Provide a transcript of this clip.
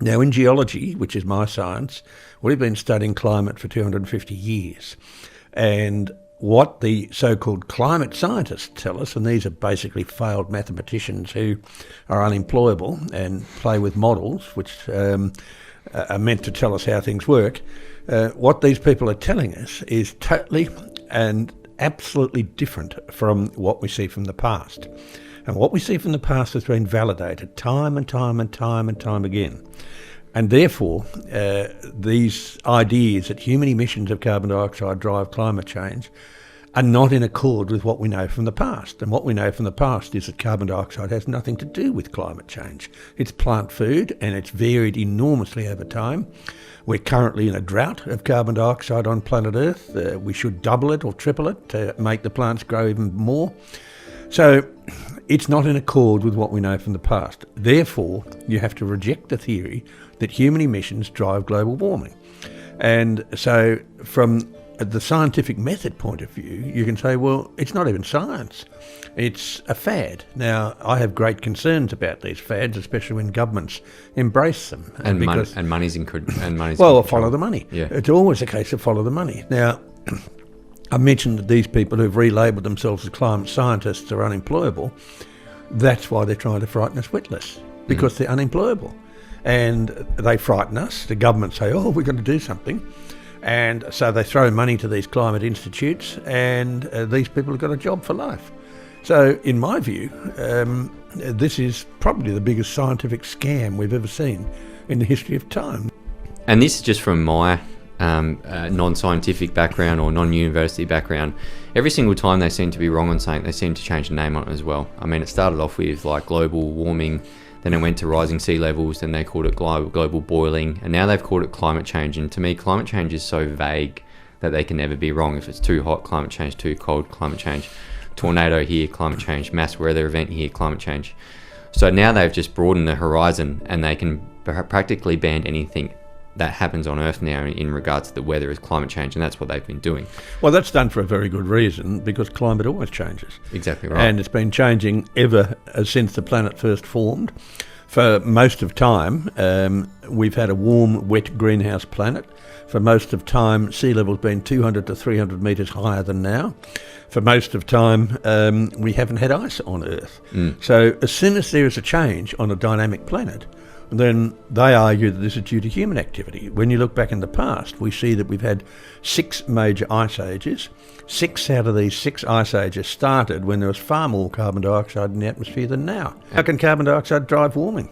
Now, in geology, which is my science, we've been studying climate for 250 years. And what the so-called climate scientists tell us, and these are basically failed mathematicians who are unemployable and play with models, which are meant to tell us how things work, what these people are telling us is totally and absolutely different from what we see from the past. And what we see from the past has been validated time and time and time and time again. And therefore, these ideas that human emissions of carbon dioxide drive climate change are not in accord with what we know from the past. And what we know from the past is that carbon dioxide has nothing to do with climate change. It's plant food, and it's varied enormously over time. We're currently in a drought of carbon dioxide on planet Earth. We should double it or triple it to make the plants grow even more. So it's not in accord with what we know from the past. Therefore, you have to reject the theory that human emissions drive global warming. And so from the scientific method point of view, you can say, well, it's not even science. It's a fad. Now, I have great concerns about these fads, especially when governments embrace them. And money's well, follow the money. Yeah. It's always a case of follow the money. Now, I mentioned that these people who've relabelled themselves as climate scientists are unemployable. That's why they're trying to frighten us witless, because they're unemployable. And they frighten us. The government say, oh, we're going to do something. And so they throw money to these climate institutes, and these people have got a job for life. So in my view, this is probably the biggest scientific scam we've ever seen in the history of time. And this is just from my non-scientific background or non-university background. Every single time they seem to be wrong on something, they seem to change the name on it as well. I mean, it started off with like global warming, then it went to rising sea levels, then they called it global boiling, and now they've called it climate change. And to me, climate change is so vague that they can never be wrong. If it's too hot, climate change; too cold, climate change; tornado here, climate change; mass weather event here, climate change. So now they've just broadened the horizon, and they can practically ban anything that happens on Earth now in regards to the weather as climate change, and that's what they've been doing. Well, that's done for a very good reason, because climate always changes. Exactly right. And it's been changing ever since the planet first formed. For most of time, we've had a warm, wet greenhouse planet. For most of time, sea level's been 200 to 300 metres higher than now. For most of time, we haven't had ice on Earth. So as soon as there is a change on a dynamic planet, then they argue that this is due to human activity. When you look back in the past, we see that we've had 6 major ice ages. 6 out of these 6 ice ages started when there was far more carbon dioxide in the atmosphere than now. How can carbon dioxide drive warming?